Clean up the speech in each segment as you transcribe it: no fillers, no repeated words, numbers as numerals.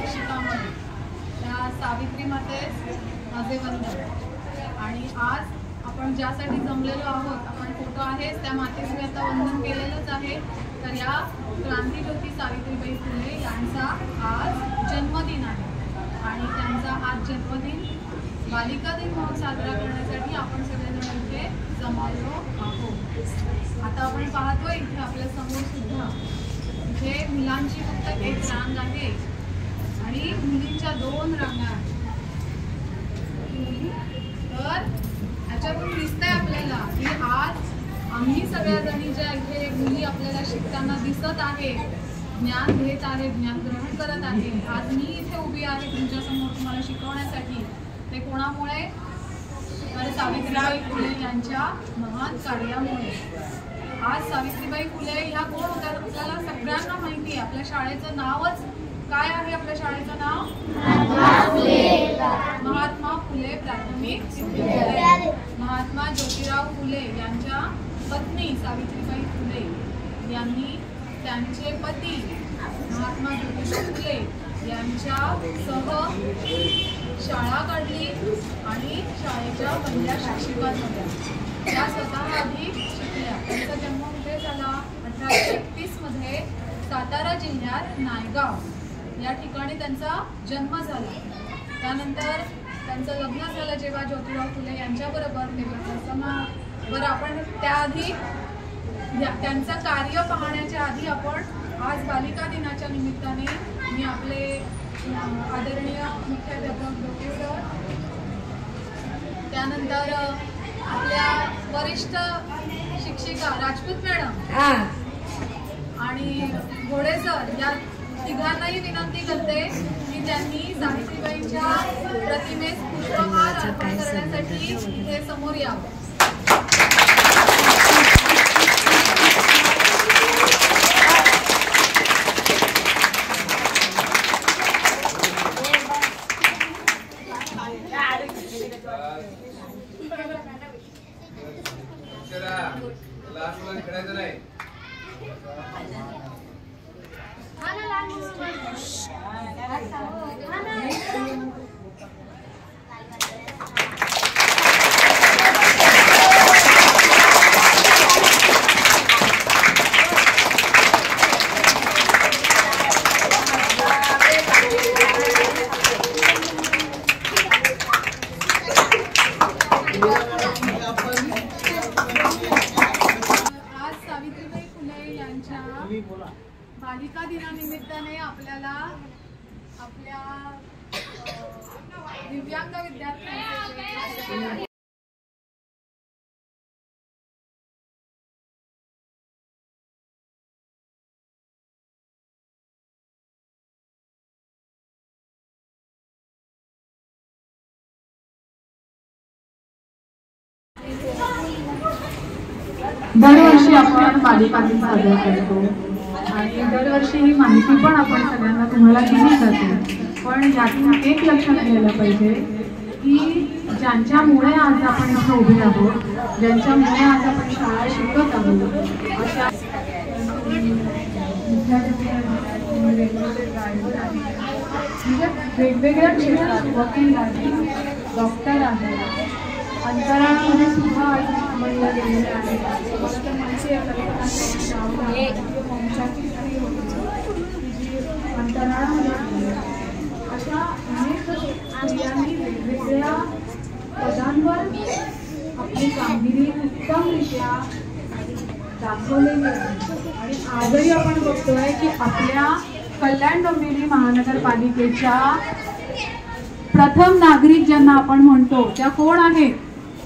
शिक्षिका म्हणून त्या सावित्री मातेस माझे वंदन। आणि आज आपण ज्यासाठी जमलेलो आहोत, आपण फोटो आहेच त्या मातेस मी आता वंदन केलेलंच आहे। तर या क्रांतीज्योती सावित्रीबाई फुले यांचा आज जन्मदिन आहे आणि त्यांचा आज जन्मदिन बालिका दिन म्हणून साजरा करण्यासाठी आपण सगळेजण इथे जमलेलो आहोत। आता आपण पाहतोय इथे आपल्या समोर सुद्धा इथे मुलांची फक्त एक रांग आहे आणि मुलींच्या 2 रांगा आहेत। तर याच्यातून दिसतंय आपल्याला की आज आम्ही सगळ्या जणी ज्या इथे मुली आपल्याला शिकताना दिसत आहे, ज्ञान घेत आहे, ज्ञान ग्रहण करत आहे, आज मी इथे उभी आहे तुमच्यासमोर तुम्हाला शिकवण्यासाठी। ते कोणामुळे? तर सावित्रीबाई फुले यांच्या महान कार्यामुळे। आज सावित्रीबाई फुले ह्या कोण होत्या आपल्याला सगळ्यांना माहिती आहे। आपल्या शाळेचं नावच काय आहे? आपल्या शाळेचं नाव महात्मा फुले प्राथमिक विद्यालय। महात्मा ज्योतिराव फुले यांच्या पत्नी सावित्रीबाई फुले यांनी त्यांचे पती महात्मा ज्योतिराव फुले यांच्या सह शाळा काढली आणि शाळेच्या पहिल्या शिक्षिका झाल्या। त्या स्वतः आधी शिकल्या। त्यांचा जन्म कुठे झाला? 1831 मध्ये सातारा जिल्ह्यात नायगाव या ठिकाणी त्यांचा जन्म झाला। त्यानंतर त्यांचं लग्न झालं जेव्हा ज्योतिराव फुले यांच्याबरोबर, बरं आपण त्याआधी त्यांचं कार्य पाहण्याच्या आधी आपण आज बालिका दिनाच्या निमित्ताने मी आपले आदरणीय मुख्याध्यापक डोके सर, त्यानंतर आपल्या वरिष्ठ शिक्षिका राजपूत मॅडम आणि घोडे सर या तिघांनाही विनंती करते की त्यांनी सावित्रीबाईंच्या प्रतिमेस पुष्पहार अर्पण करण्यासाठी इथे समोर यावं। बालिका दिनानिमित्ताने आपल्याला आपल्या दिव्यांग विद्यार्थ्यांचे दरवर्षी आपण बालिका दिन साजरा करतो आणि दरवर्षी ही माहिती पण आपण सगळ्यांना तुम्हाला दिली जाते। पण यातून एक लक्षात घ्यायला पाहिजे की ज्यांच्यामुळे आज आपण इथे उभे आहोत, ज्यांच्यामुळे आज आपण शाळा शिकत आहोत, अशा वेगवेगळ्या क्षेत्रात वकील आहेत, डॉक्टर आहेत, अंतराळामध्ये सुद्धा म्हणलं गेलेलं आहे। मला तर माहिती आहे वंशाची स्त्री होती जी अंतराळामध्ये अशा अनेक स्त्रियांनी वेगवेगळ्या पदांवर आपली कामगिरी उत्तमरित्या दाखवलेली आहे। आणि आजही आपण बघतोय की आपल्या कल्याण डोंबिवली महानगरपालिकेच्या प्रथम नागरिक ज्यांना आपण म्हणतो त्या कोण आहेत?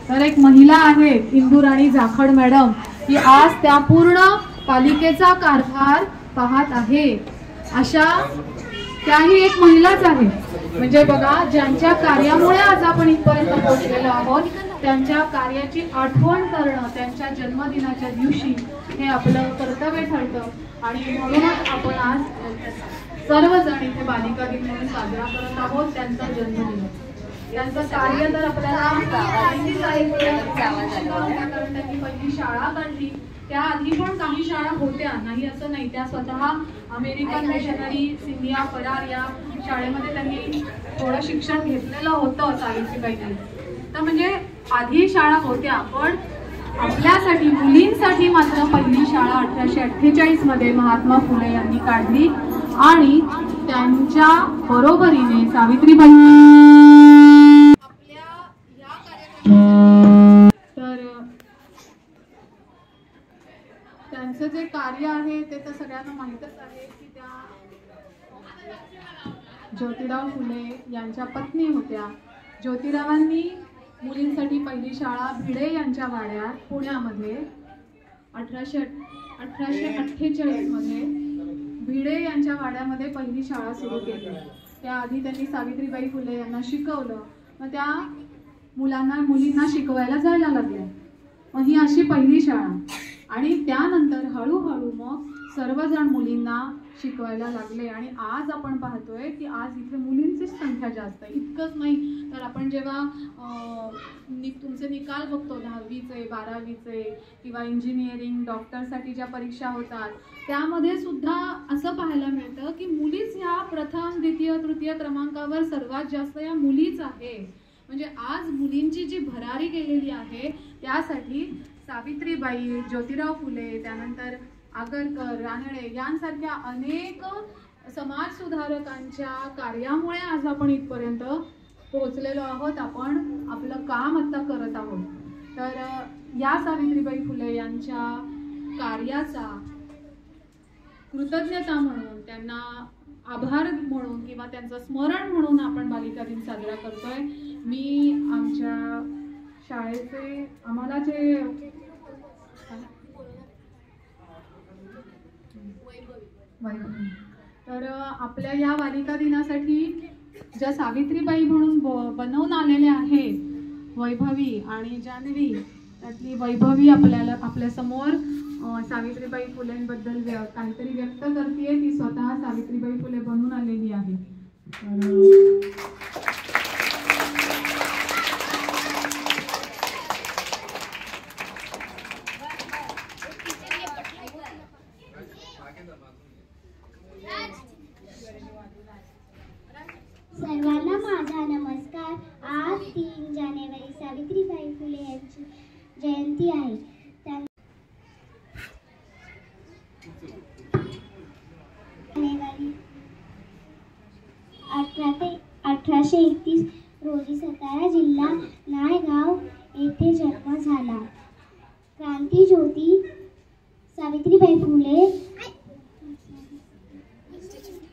तर एक महिला आहेत इंदुराणी जाखड मॅडम, की आज त्या पूर्ण पालिकेचा कारभार पाहत आहे। अशा त्याही एक महिलाच आहे। म्हणजे बघा, ज्यांच्या कार्यामुळे आज आपण इथपर्यंत पोहोचलेलो आहोत त्यांच्या कार्याची आठवण करणं त्यांच्या जन्मदिनाच्या दिवशी हे आपलं कर्तव्य ठरतं। आणि म्हणूनच आपण आज सर्वजण इथे बालिका दिन म्हणून साजरा करत आहोत त्यांचा जन्मदिन। त्यांचं कार्य तर आपल्याला माहितीच आहे, कारण त्यांनी पहिली शाळा काढली. त्याआधी पण काही शाळा होत्या, नाही असं नाही. त्या स्वतः अमेरिकन मिशनरी सिंधिया फरार या शाळेमध्ये त्यांनी थोडं शिक्षण घेतलेलं होतं सावित्रीबाईंनी. तर म्हणजे आधी शाळा होत्या, पण आपल्यासाठी मुलींसाठी मात्र पहिली शाळा 1848 मध्ये महात्मा फुले यांनी काढली. आणि त्यांच्या बरोबरीने सावित्रीबाई आपल्या या कार्यक्रमासाठी तर त्यांचं जे कार्य आहे ते तर सगळ्यांना माहीतच आहे की त्या ज्योतिराव फुले यांच्या पत्नी होत्या. ज्योतिरावांनी मुलींसाठी पहिली शाळा भिडे यांच्या वाड्यात पुण्यामध्ये 1848 मध्ये भिडे यांच्या वाड्यामध्ये पहिली शाळा सुरू केली. त्याआधी त्यांनी सावित्रीबाई फुले यांना शिकवलं, मग त्या मुलींना शिकवायला जायला लागल्या. मग ही अशी पहिली शाळा. आणि त्यानंतर हळूहळू मग सर्वजण मुलींना शिकवायला लागले. आणि आज आपण पाहतोय की आज इथे मुलींचीच संख्या जास्त आहे. इतकंच नाही तर आपण जेव्हा तुमचे निकाल बघतो 10वीचे 12वीचे किंवा इंजिनिअरिंग डॉक्टरसाठी ज्या परीक्षा होतात, त्यामध्ये सुद्धा असं पाहायला मिळतं की मुलीच ह्या प्रथम द्वितीय तृतीय क्रमांकावर सर्वात जास्त या मुलीच आहे. म्हणजे आज मुलींची जी भरारी केलेली आहे त्यासाठी सावित्रीबाई, ज्योतिराव फुले, त्यानंतर आगरकर, रानडे यांसारख्या अनेक समाज सुधारकांच्या कार्यामुळे आज आपण इथपर्यंत पोहोचलेलो आहोत. आपण आपलं काम आता करत आहोत. तर या सावित्रीबाई फुले यांच्या कार्याचा कृतज्ञता म्हणून, त्यांना आभार म्हणून किंवा त्यांचं स्मरण म्हणून आपण बालिका दिन साजरा करतोय. मी आमच्या शाळेचे आम्हाला जे तर आपल्या या बालिका दिनासाठी ज्या सावित्रीबाई म्हणून बनवून आलेल्या आहेत वैभवी आणि जान्हवी, त्यातली वैभवी आपल्या समोर सावित्रीबाई फुलेंबद्दल काहीतरी व्यक्त करते. ती स्वतः सावित्रीबाई फुले बनून आलेली आहे. सर्वांना माझा नमस्कार. आज 3 जानेवारी सावित्रीबाई फुले यांची जयंती आहे. 1831 रोजी सातारा जिल्हा नायगाव येथे जन्म झाला. क्रांतिज्योती सावित्रीबाई फुले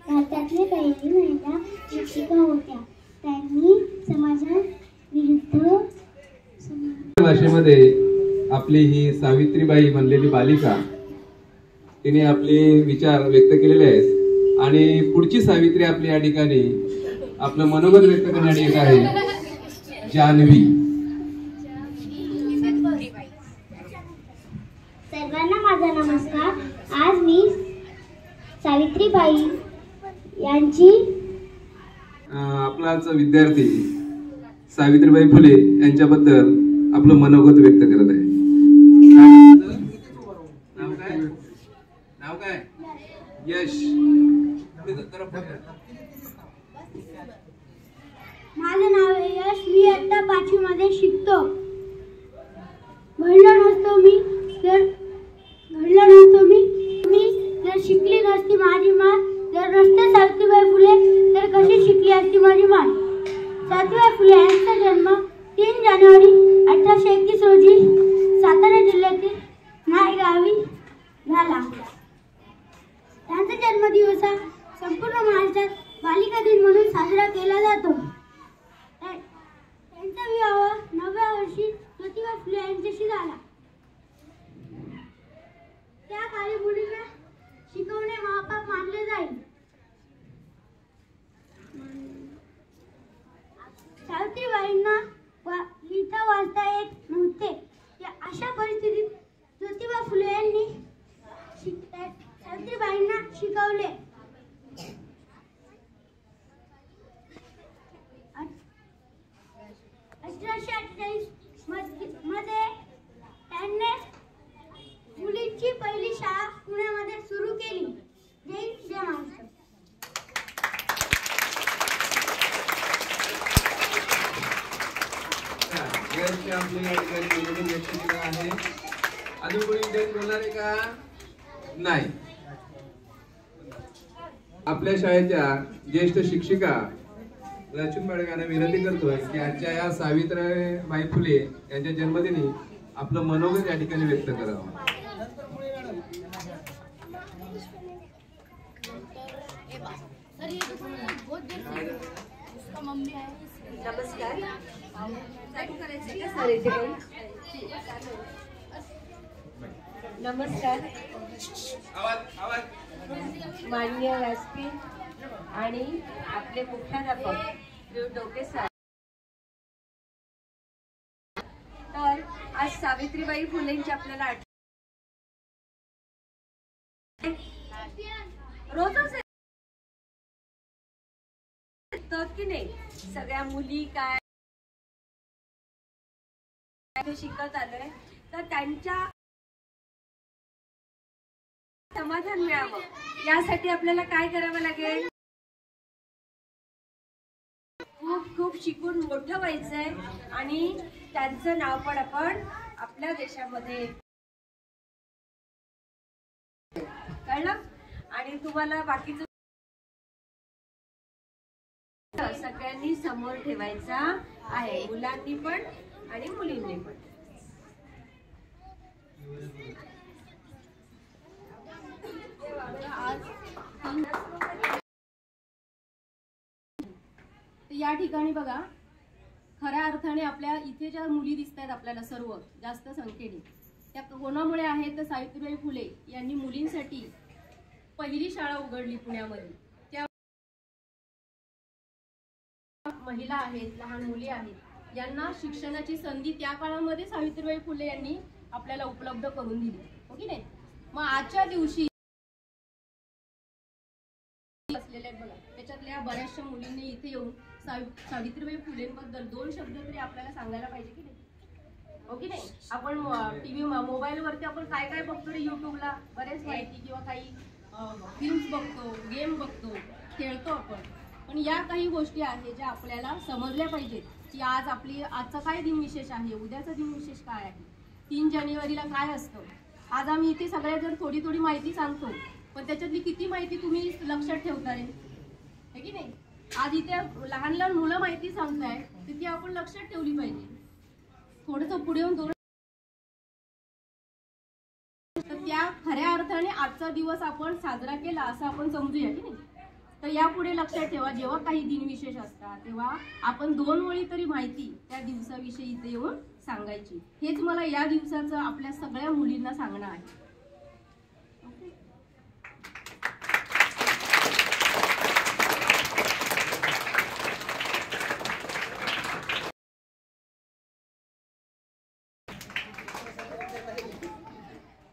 भारतातली पहिली महिला शिक्षिका होत्या. त्यांनी समाजाविरुद्ध भाषेमध्ये आपली ही सावित्रीबाई बनलेली बालिका तिने आपले विचार व्यक्त केलेले आहेत. आणि पुढची सावित्री आपली या ठिकाणी आपलं मनोगत व्यक्त करण्यासाठी येत आहे जान्हवी. सर्वांना माझा नमस्कार. आज मी सावित्रीबाई यांची आपलाच विद्यार्थी सावित्रीबाई फुले यांच्याबद्दल आपलं मनोगत व्यक्त करत आहे. नाव काय? यश. माझं नाव आहे यश. मी आता 5वी मध्ये शिकतो. घडलं नसतो मी जर शिकली नसती माझी मान, जर नसते सावित्रीबाई फुले तर कशी शिकली असती माझी मान. सावित्रीबाई फुले यांचा जन्म 3 जानेवारी 1831 रोजी सातारा जिल्ह्यातील नायगावी झाला. त्यांचा जन्मदिवस हा संपूर्ण महाराष्ट्रात बालिका दिन म्हणून साजरा केला जातो. त्यांचा विवाह 9व्या वर्षी ज्योतिबा फुले यांच्याशी झाला. त्या काळी मुलींना शिकवणे महापाप मानले जाईल. सावित्रीबाईंना लिहिता वाचता येत नव्हते. अशा परिस्थितीत ज्योतिबा फुले यांनी सावित्रीबाईंना शिकवले. आपले या ठिकाणी निवेदन व्यक्त केलं आहे. अजून कोणी इथे बोलणार आहे का? नाही. आपल्या शाळेच्या ज्येष्ठ शिक्षिका रचून मॅडम विनंती करतोय की आजच्या या सावित्रीबाई फुले यांच्या जन्मदिनी आपलं मनोगत या ठिकाणी व्यक्त करावं. नमस्कार. नमस्कार. माननीय व्यासपीठ आणि आपले मुख्याध्यापक डोके सर. तर आज सावित्रीबाई फुलेंची आपल्याला रोजच की नाही, सगळ्या मुली काय शिकत आलोय, तर त्यांच्या समाधान मिळावं यासाठी आपल्याला काय करावं लागेल? खूप खूप शिकून मोठं व्हायचंय आणि त्यांचं नाव पण आपण आपल्या देशामध्ये कळलं. आणि तुम्हाला बाकीचं सगळ्यांनी समोर ठेवायचा आहे, मुलांनी पण आणि मुलींनी पण. या ठिकाणी बघा, खऱ्या अर्थाने आपल्या इथे ज्या मुली दिसत आहेत आपल्याला सर्व जास्त संख्येने, त्या कोणामुळे आहेत तर सावित्रीबाई फुले यांनी मुलींसाठी पहिली शाळा उघडली पुण्यामध्ये. त्या महिला आहेत, लहान मुली आहेत, यांना शिक्षणाची संधी त्या काळामध्ये सावित्रीबाई फुले यांनी आपल्याला उपलब्ध करून दिली, हो की नाही. मग आजच्या दिवशी असलेल्या बघा, त्याच्यातल्या बऱ्याचशा मुलींनी इथे येऊन सावित्रीबाई फुलेंबद्दल 2 शब्द तरी आपल्याला सांगायला पाहिजे की नाही, हो की नाही. आपण टीव्ही मोबाईलवरती आपण काय काय बघतो रे, युट्यूबला बरेच माहिती किंवा काही फिल्म्स बघतो, गेम बघतो, खेळतो आपण. पण या काही गोष्टी आहेत ज्या आपल्याला समजल्या पाहिजेत की आज आजचा काय दिनविशेष आहे, उद्याचा दिनविशेष काय आहे, 3 जानेवारीला काय असतं. आज आम्ही इथे सगळ्याजण थोडी थोडी माहिती सांगतो, पण त्याच्यातली किती माहिती तुम्ही लक्षात ठेवता रे, हे की नाही. आज इथे लहान लहान मुलं माहिती सांगताय, तर ती आपण लक्षात ठेवली पाहिजे. थोडंसं पुढे येऊन तर त्या खऱ्या अर्थाने आजचा दिवस आपण साजरा केला असं आपण समजूया की नाही. तर यापुढे लक्षात ठेवा, जेव्हा काही दिनविशेष असतात तेव्हा आपण 2 ओळी तरी माहिती त्या दिवसाविषयी इथे येऊन सांगायची. हेच मला या दिवसाचं आपल्या सगळ्या मुलींना सांगणं आहे.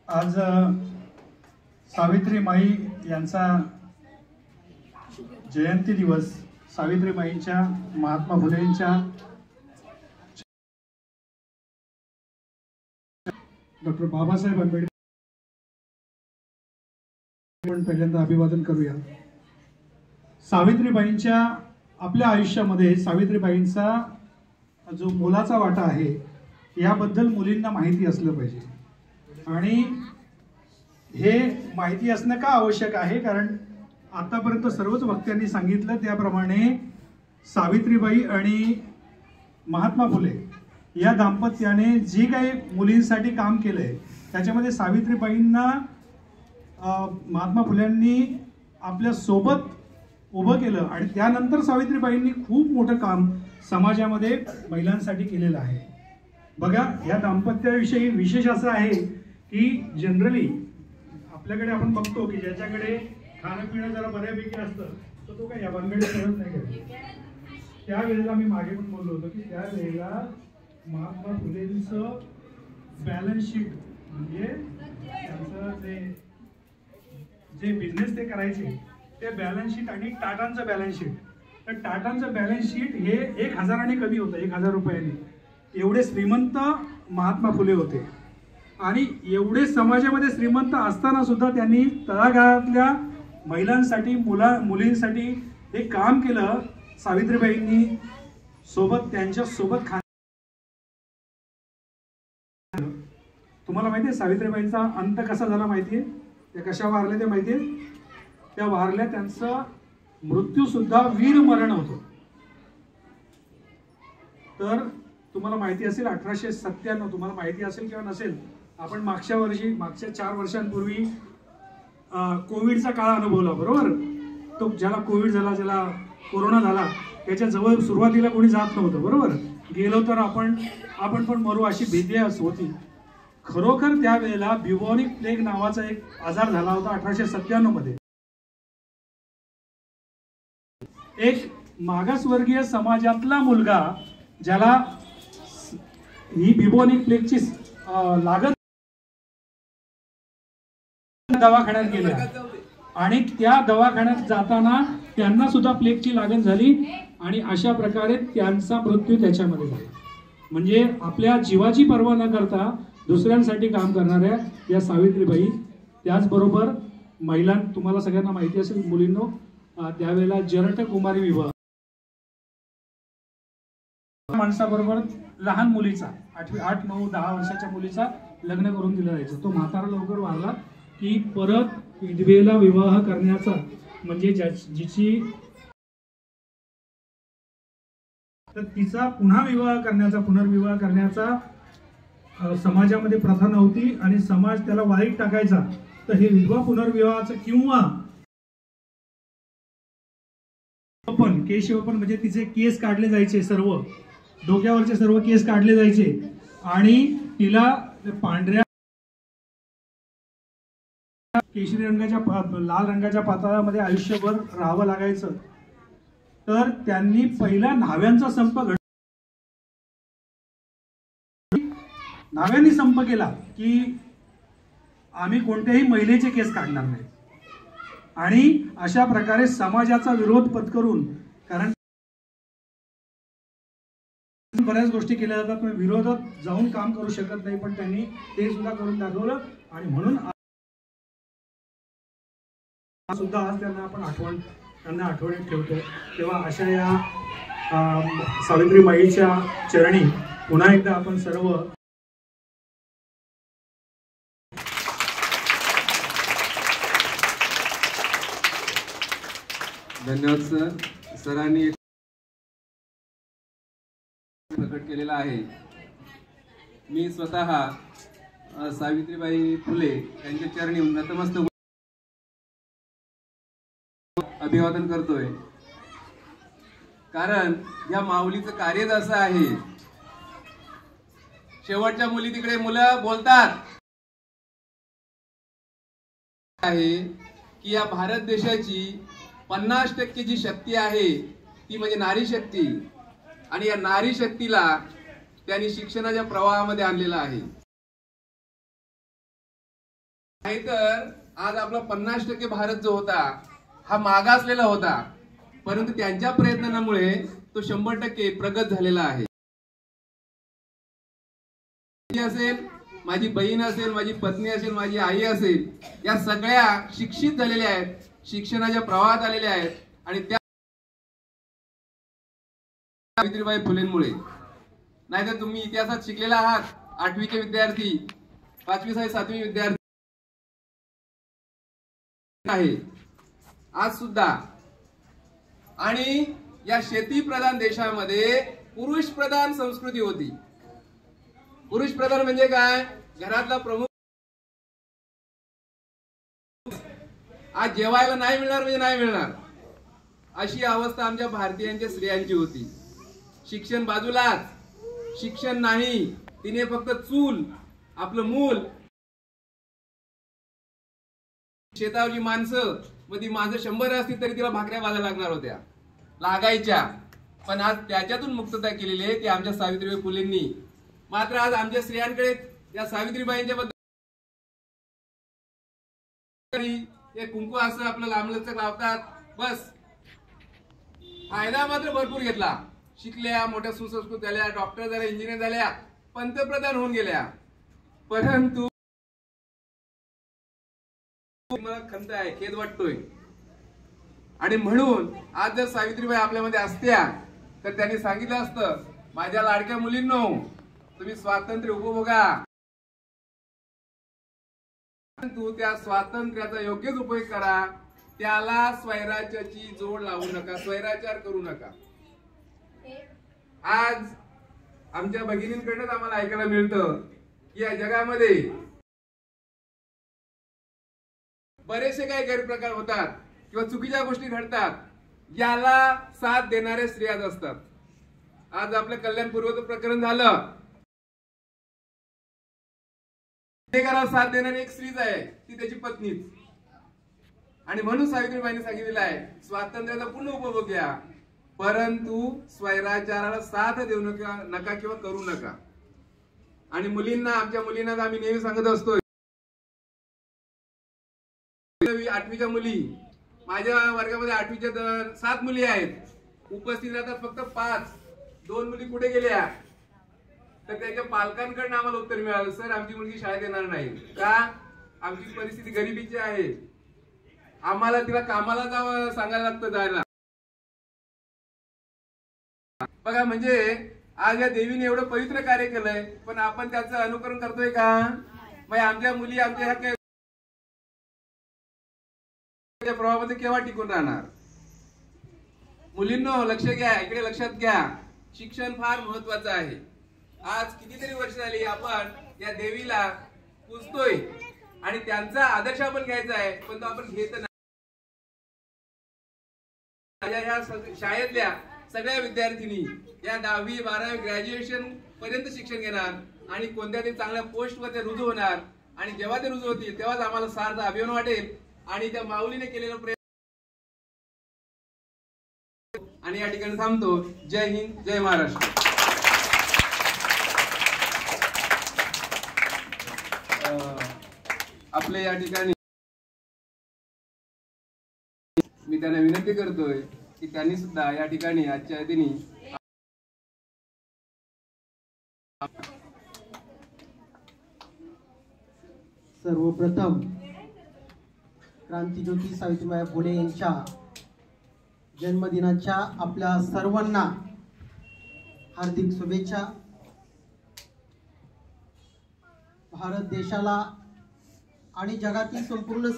आज सावित्रीबाई यांचा जयंती दिवस, सावित्रीबाईंच्या, महात्मा फुलेंच्या, डॉक्टर बाबासाहेब आंबेडकर आपण पहिल्यांदा अभिवादन करूया. सावित्रीबाईंच्या आपल्या आयुष्यामध्ये सावित्रीबाईंचा जो मोलाचा वाटा आहे याबद्दल मुलींना माहिती असलं पाहिजे. आणि हे माहिती असणं का आवश्यक आहे, कारण आतापर्यंत सर्वच वक्त्यांनी सांगितलं त्याप्रमाणे सावित्रीबाई आणि महात्मा फुले या दाम्पत्याने जे काही मुलींसाठी काम केलंय त्याच्यामध्ये सावित्रीबाईंना महात्मा फुल्यांनी आपल्या सोबत उभं केलं आणि त्यानंतर सावित्रीबाईंनी खूप मोठं काम समाजामध्ये महिलांसाठी केलेलं आहे. बघा, या दाम्पत्याविषयी विशेष असं आहे की जनरली आपल्याकडे आपण बघतो की ज्याच्याकडे खाणं पिणं जरा बऱ्यापैकी असतं तर तो काही या भानगडीत करत नाही करत. त्यावेळेला मी मागे पण बोललो होतो की त्यावेळेला महात्मा फुलेंचं बॅलन्स शीट म्हणजे त्यांचं जे बिझनेस ते करायचे ते बॅलन्स शीट आणि टाटांचं बॅलन्स शीट, तर टाटांचं बॅलन्स शीट हे 1000 कमी होतं, 1000 रुपयांनी. एवढे श्रीमंत महात्मा फुले होते आणि एवढे समाजामध्ये श्रीमंत असताना सुद्धा त्यांनी तळागाळातल्या महिलांसाठी, मुलींसाठी हे काम केलं. सावित्रीबाईंनी सोबत त्यांच्या सोबत तुम्हाला माहिती आहे सावित्रीबाईंचा अंत कसा झाला माहिती आहे? त्या कशा वारल्या ते माहिती आहे? त्या वारल्या, त्यांचं मृत्यू सुद्धा वीर मरण होतं. तर तुम्हाला माहिती असेल 1897, तुम्हाला माहिती असेल किंवा नसेल, आपण मागच्या 4 वर्षांपूर्वी कोविडचा काळ अनुभवला, बरोबर? तो ज्याला कोविड झाला, ज्याला कोरोना झाला, त्याच्या जवळ सुरुवातीला कोणी जात नव्हतं, बरोबर? गेलो तर आपण पण मरू अशी भीती होती. खरोखर त्यावेळेला ब्युबॉनिक प्लेग नावाचा एक आजार झाला होता 1897 मध्ये. एक मागासवर्गीय समाजातला मुलगा ज्याला ही ब्युबॉनिक प्लेगची लागत दवाखान्यात गेल्या आणि त्या दवाखान्यात जाताना त्यांना सुद्धा प्लेगची लागण झाली आणि अशा प्रकारे त्यांचा मृत्यू त्याच्यामध्ये झाला. म्हणजे आपल्या जीवाची पर्वा न करता दुसऱ्यांसाठी काम करणाऱ्या या सावित्रीबाई. त्याचबरोबर महिला, तुम्हाला सगळ्यांना माहिती असेल मुलींनो, त्यावेळेला जरट कुमारी विवाह माणसाबरोबर लहान मुलीचा 8, 9, 10 वर्षाच्या मुलीचा लग्न करून दिलं जायचं. तो म्हातारा लवकर वारला की परत विधवेला विवाह करण्याचा, म्हणजे जिची तर तिचा पुनर्विवाह करण्याचा समाजामध्ये प्रथा नव्हती आणि समाज त्याला वाईट टाकायचा. तर हे विधवा पुनर्विवाहाचं किंवा केशवपन म्हणजे तिचे केस काढले जायचे, सर्व डोक्यावरचे सर्व केस काढले जायचे आणि तिला पांढऱ्या केशरी रंगाच्या लाल रंगाच्या पाताळामध्ये आयुष्यभर राहावं लागायचं. तर त्यांनी पहिला न्हाव्यांचा न्हाव्यांनी संप केला की आम्ही कोणत्याही महिलेचे केस काढणार नाही. आणि अशा प्रकारे समाजाचा विरोध पत्करून, कारण बऱ्याच गोष्टी केल्या जातात, विरोधात जाऊन काम करू शकत नाही, पण त्यांनी ते सुद्धा करून दाखवलं. आणि म्हणून सुद्धा आज त्यांना आठवणीत ठेवतो. तेव्हा अशा या सावित्रीबाईच्या चरणी पुन्हा एकदा आपण सर्व धन्यवाद सर. सरांनी प्रकट केलेला आहे. मी स्वतः सावित्रीबाई फुले यांच्या चरणी नतमस्तक अभिवादन करतोय. कारण या माऊलीचं कार्यच असं आहे. शेवटच्या मुली तिकडे मुलं बोलतात आहे की या भारत देशाची 50% जी शक्ती आहे ती म्हणजे नारी शक्ती. आणि या नारी शक्तीला त्यांनी शिक्षणाच्या प्रवाहामध्ये आणलेला आहे. नाहीतर आज आपला 50% भारत जो होता हा मागासलेला होता, परंतु त्यांच्या प्रयत्नांमुळे तो 100% प्रगत झालेला आहे. असेल, माझी बहीण असेल, माझी पत्नी असेल, माझी आई असेल, या सगळ्या शिक्षित झालेल्या आहेत, शिक्षणाच्या प्रवाहात आलेल्या आहेत. आणि त्या सावित्रीबाई फुलेंमुळे. नाहीतर तुम्ही इतिहासात शिकलेला आहात, 8वीचे विद्यार्थी, 5वी 6वी 7वी विद्यार्थी आहे आज सुद्धा. आणि या शेती प्रधान देशामध्ये पुरुष प्रधान संस्कृती होती. पुरुष प्रधान म्हणजे काय? घरातला प्रमुख. आज जेवायला नाही मिळणार म्हणजे नाही मिळणार अशी अवस्था आमच्या भारतीयांच्या स्त्रियांची होती. शिक्षण बाजूलाच, शिक्षण नाही, तिने फक्त चूल, आपलं मूल, शेतावरची माणसं, मग ती माणसं 100 असतील तरी तिला भाकऱ्या भाजायला लागणार होत्या, लागायच्या. पण आज त्याच्यातून मुक्तता केलेली आहे ती आमच्या सावित्रीबाई फुलेंनी. मात्र आज आमच्या स्त्रियांकडे या सावित्रीबाईंच्या बद्दल कुंकू असं आपलं लांबलचक लावतात बस. फायदा मात्र भरपूर घेतला. शिकल्या, मोठ्या सुसंस्कृत झाल्या, डॉक्टर झाल्या, इंजिनियर झाल्या, पंतप्रधान होऊन गेल्या. परंतु मला खंत आहे, खेद वाटतोय. आणि म्हणून आज जर सावित्रीबाई आपल्यामध्ये असत्या तर त्यांनी सांगितलं असतं, माझ्या लाडक्या मुलींनो, तुम्ही स्वातंत्र्य उपभोगा. परंतु त्या स्वातंत्र्याचा योग्यच उपयोग करा. त्याला स्वैराच्याची जोड लावू नका, स्वैराचार करू नका. आज आमच्या भगिनींकडूनच आम्हाला ऐकायला मिळतं की या जगामध्ये बरेचसे काही गैरप्रकार होतात किंवा चुकीच्या गोष्टी घडतात, याला साथ देणारे स्त्रियाच असतात. आज आपलं कल्याणपूर्वचं प्रकरण झालं, गुन्हेगाराला साथ देणारी एक स्त्रीच आहे, ती त्याची पत्नीच. आणि म्हणून सावित्रीबाईंनी सांगितलेलं आहे स्वातंत्र्याचा पूर्ण उपभोग घ्या, परंतु स्वैराचाराला साथ देऊ नका किंवा करू नका. आणि मुलींना, आमच्या मुलींना आम्ही नेहमी सांगत असतो, 8वीच्या मुली, माझ्या वर्गामध्ये 8वीच्या 7 मुली आहेत, उपस्थित राहतात फक्त 5. 2 मुली कुठे गेल्या तर त्याच्या पालकांकडून आम्हाला उत्तर मिळालं, सर आमची मुलगी शाळेत येणार नाही. का? आमची परिस्थिती गरिबीची आहे, आम्हाला तिला कामाला जावं सांगायला लागतं जायला. बघा, म्हणजे आज या देवीने एवढं पवित्र कार्य केलंय, पण आपण त्याचं अनुकरण करतोय का? मग आमच्या मुली आमच्या ह्या प्रभावामध्ये केव्हा टिकून राहणार? मुलींनो लक्ष घ्या, इकडे लक्षात घ्या, शिक्षण फार महत्वाचं आहे. आज कितीतरी वर्ष झाली आपण या देवीला पूजतोय आणि त्यांचा आदर्श आपण घ्यायचा आहे, पण तो आपण घेत नाही. ह्या शाळेतल्या सगळ्या विद्यार्थिनी या 10वी 12वी ग्रॅज्युएशन पर्यंत शिक्षण घेणार आणि कोणत्या तरी चांगल्या पोस्टवर ते रुजू होणार. आणि जेव्हा ते रुजू होतील तेव्हाच आम्हाला सार्थ अभिमान वाटेल आणि त्या माऊलीने केलेला प्रयत्न. आणि या ठिकाणी थांबतो. जय हिंद, जय महाराष्ट्र. आपले या ठिकाणी मी त्यांना विनंती करतोय की त्यांनी सुद्धा या ठिकाणी आजच्या दिनी सर्वप्रथम क्रांतीज्योती सावित्रीबाई फुले यांच्या जन्मदिनाच्या आपल्या सर्वांना हार्दिक शुभेच्छा. भारत देशाला आणि जगातील संपूर्ण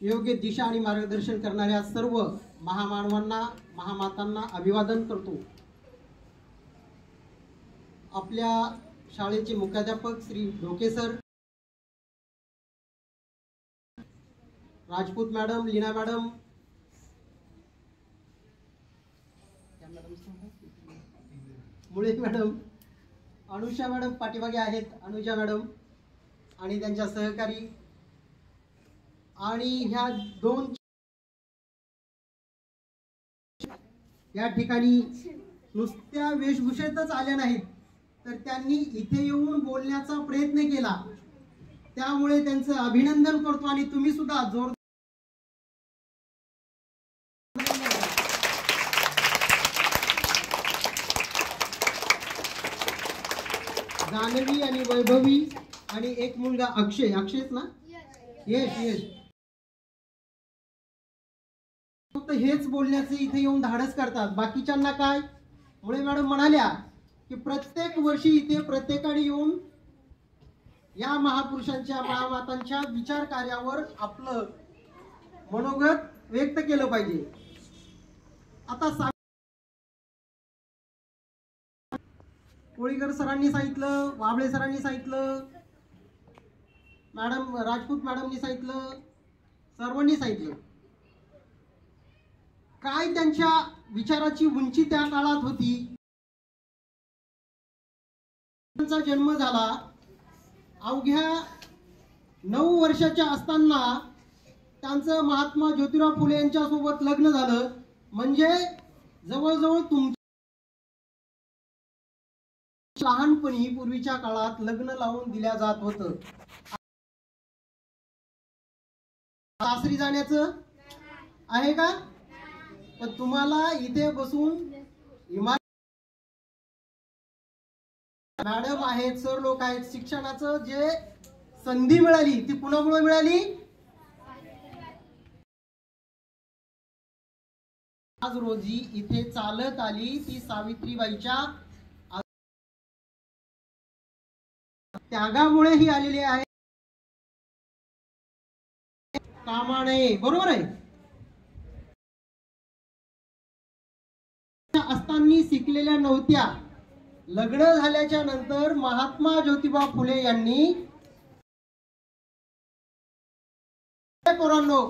योग्य दिशा आणि मार्गदर्शन करणाऱ्या सर्व महामानवांना, महामातांना अभिवादन करतो. आपल्या शाळेचे मुख्याध्यापक Shri Dhoke sir, Rajput madam, Leena madam, Mule madam, Anusha madam पाठीमागे आहेत, अनुजा मॅडम आणि त्यांच्या सहकारी, आणि ह्या 2 या ठिकाणी नुसत्या वेशभूषेतच आल्या नाहीत, तर त्यांनी इथे येऊन बोलण्याचा प्रयत्न केला. त्यामुळे त्यांचं अभिनंदन करतो. आणि तुम्ही सुद्धा जोर जान्हवी आणि वैभवी आणि एक मुलगा अक्षयच ना, यश फक्त हेच बोलण्याचे इथे येऊन धाडस करतात. बाकीच्यांना काय? मुळे मॅडम म्हणाल्या की प्रत्येक वर्षी इथे प्रत्येकाने येऊन या महापुरुषांच्या, महामातांच्या विचार कार्यावर आपलं मनोगत व्यक्त केलं पाहिजे. आता कोळीकर सरांनी सांगितलं, वाबळे सरांनी सांगितलं, मॅडम राजपूत मॅडमनी सांगितलं, सर्वांनी सांगितलं काय त्यांच्या विचाराची उंची त्या काळात होती. त्यांचा जन्म झाला, अवघ्या 9 वर्षाच्या असताना त्यांचं महात्मा ज्योतिराव फुले यांच्या सोबत लग्न झालं. म्हणजे जवळजवळ तुमच्या लहानपणी पूर्वीच्या काळात लग्न लावून दिल्या जात होतं. सासरी जाण्याचं आहे का? पण तुम्हाला इथे बसून मॅडम आहेत, सर लोक आहेत, शिक्षणाचं जे संधी मिळाली ती कुणामुळे मिळाली? आज रोजी इथे चालत आली ती सावित्रीबाईच्या त्यागामुळे ही आलेली आहे, कामाने. बरोबर आहे. असताना शिकलेल्या नव्हत्या. लग्न झाल्याच्या नंतर महात्मा ज्योतिबा फुले यांनी पोरांनो,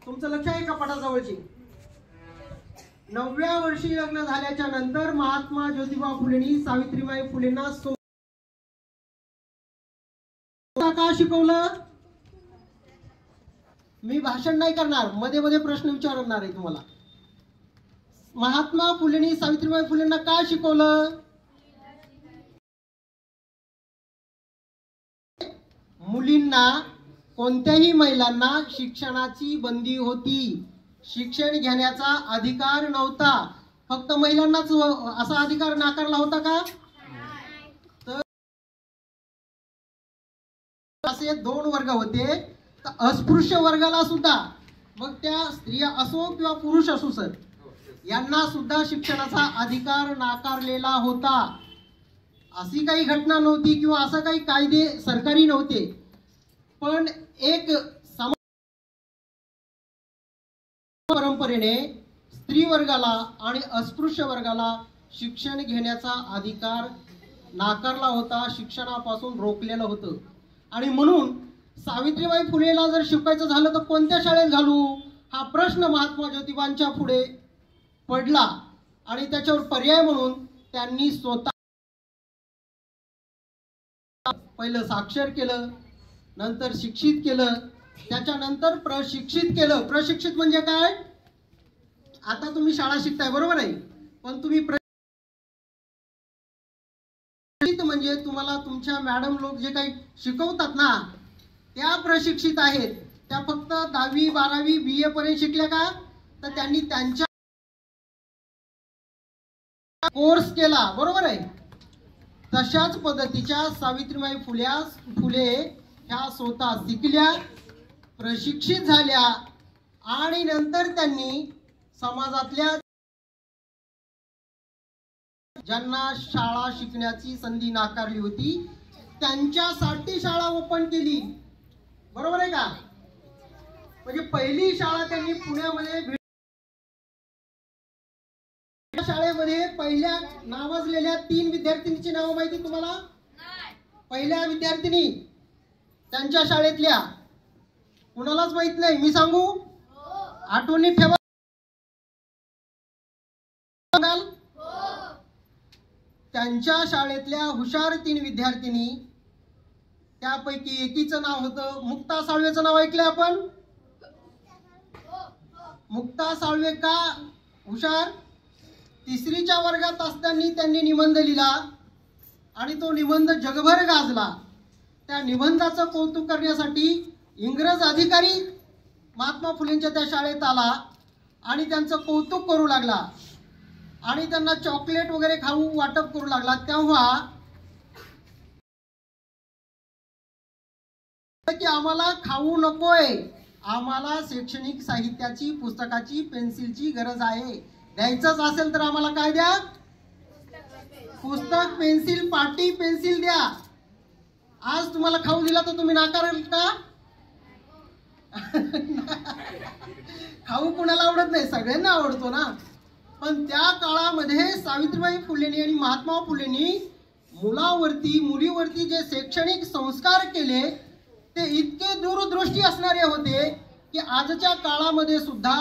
तुमचं लक्ष आहे का पटाजवळची? 9व्या वर्षी लग्न झाल्याच्या नंतर महात्मा ज्योतिबा फुलेंनी सावित्रीबाई फुलेंना का शिकवलं? मी भाषण नाही करणार, मध्ये मध्ये प्रश्न विचारणार आहे तुम्हाला. महात्मा फुलेंनी सावित्रीबाई फुलेंना का शिकवलं? मुलींना, कोणत्याही महिलांना शिक्षणाची बंदी होती. शिक्षण घेण्याचा अधिकार नव्हता. फक्त महिलांनाच असा अधिकार नाकारला होता का? तर असे 2 वर्ग होते. तर अस्पृश्य वर्गाला सुद्धा, मग त्या स्त्रिया असो किंवा पुरुष असो सर, यांना सुद्धा शिक्षणाचा अधिकार नाकारलेला होता. अशी काही घटना नव्हती किंवा असं काही कायदे सरकारी नव्हते, पण एक परंपरेने स्त्री वर्गाला आणि अस्पृश्य वर्गाला शिक्षण घेण्याचा अधिकार नाकारला होता, शिक्षणापासून रोखलेलं होतं. आणि म्हणून सावित्रीबाई फुलेला जर शिकायचं झालं तर कोणत्या शाळेत घालू, हा प्रश्न महात्मा ज्योतिबांच्या पुढे पडला. आणि त्याच्यावर पर्याय म्हणून त्यांनी स्वतः पहिलं साक्षर केलं, नंतर शिक्षित केलं, त्याच्यानंतर प्रशिक्षित केलं. प्रशिक्षित म्हणजे काय? आता तुम्ही शाळा शिकताय, बरोबर आहे, पण तुम्ही म्हणजे तुम्हाला तुमच्या मॅडम लोक जे काही शिकवतात ना, त्या प्रशिक्षित आहेत. त्या फक्त 10वी 12वी BA पर्यंत शिकल्या का? तर त्यांनी त्यांच्या कोर्स केला, बरोबर आहे. तशाच पद्धतीच्या सावित्रीबाई फुले ह्या स्वतः शिकल्या, प्रशिक्षित झाल्या आणि नंतर त्यांनी समाजातल्या ज्यांना शाळा शिकण्याची संधी नाकारली होती त्यांच्यासाठी शाळा ओपन केली. बरोबर आहे का? म्हणजे पहिली शाळा त्यांनी पुण्यामध्ये, शाळेमध्ये पहिल्या नावाजलेल्या 3 विद्यार्थिनीची नावं माहिती तुम्हाला? पहिल्या विद्यार्थिनी त्यांच्या शाळेतल्या कुणालाच माहित नाही. मी सांगू? आठवणी ठेवा. त्यांच्या शाळेतल्या हुशार 3 विद्यार्थिनी, त्यापैकी एकीचं नाव होतं मुक्ता साळवेचं नाव ऐकलंय आपण? मुक्ता साळवे का हुशार? 3रीच्या वर्गात असताना त्यांनी निबंध लिहिला आणि तो निबंध जगभर गाजला. त्या निबंधाचं कौतुक करण्यासाठी इंग्रज अधिकारी महात्मा फुलेंच्या त्या शाळेत आला आणि त्यांचं कौतुक करू लागला आणि त्यांना चॉकलेट वगैरे खाऊ वाटप करू लागला. तेव्हा की आम्हाला खाऊ नकोय, आम्हाला शैक्षणिक साहित्याची, पुस्तकाची, पेन्सिलची गरज आहे. द्यायचंच असेल तर आम्हाला काय द्या? पुस्तक, पेन्सिल, पाटी, पेन्सिल द्या. आज तुम्हाला खाऊ दिला तर तुम्ही नाकाराल का? खाऊ कुणाला आवडत नाही? सगळ्यांना आवडतो ना. पण त्या काळामध्ये सावित्रीबाई फुलेंनी आणि महात्मा फुलेंनी मुलावरती, मुलीवरती जे शैक्षणिक संस्कार केले ते इतके दूरदृष्टी असणारे होते की आजच्या काळामध्ये सुद्धा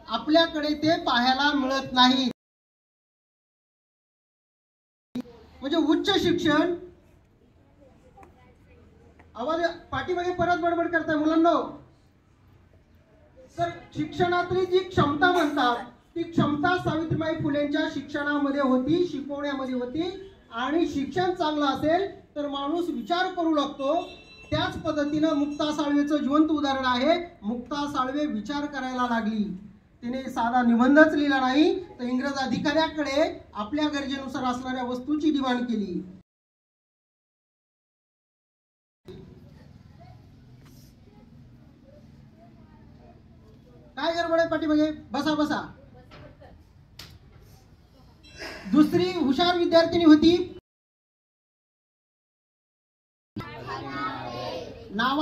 आपल्याकडे ते पाहायला मिळत नाही. म्हणजे उच्च शिक्षण, आवाज पाठीमागे परत बडबड करताय मुलांनो. तर शिक्षणातली जी क्षमता म्हणतात ती क्षमता सावित्रीबाई फुलेंच्या शिक्षणामध्ये होती, शिकवण्यामध्ये होती. आणि शिक्षण चांगलं असेल तर माणूस विचार करू लागतो. त्याच पद्धतीनं मुक्ता साळवेचं जिवंत उदाहरण आहे. मुक्ता साळवे विचार करायला लागली. तिने साधा निबंधच लिहिला नाही तर इंग्रज अधिकाऱ्याकडे आपल्या गरजेनुसार असणाऱ्या वस्तूची डिमांड केली. काय गडबड आहे पाठीमागे? बसा बसा. दुसरी हुशार विद्यार्थिनी होती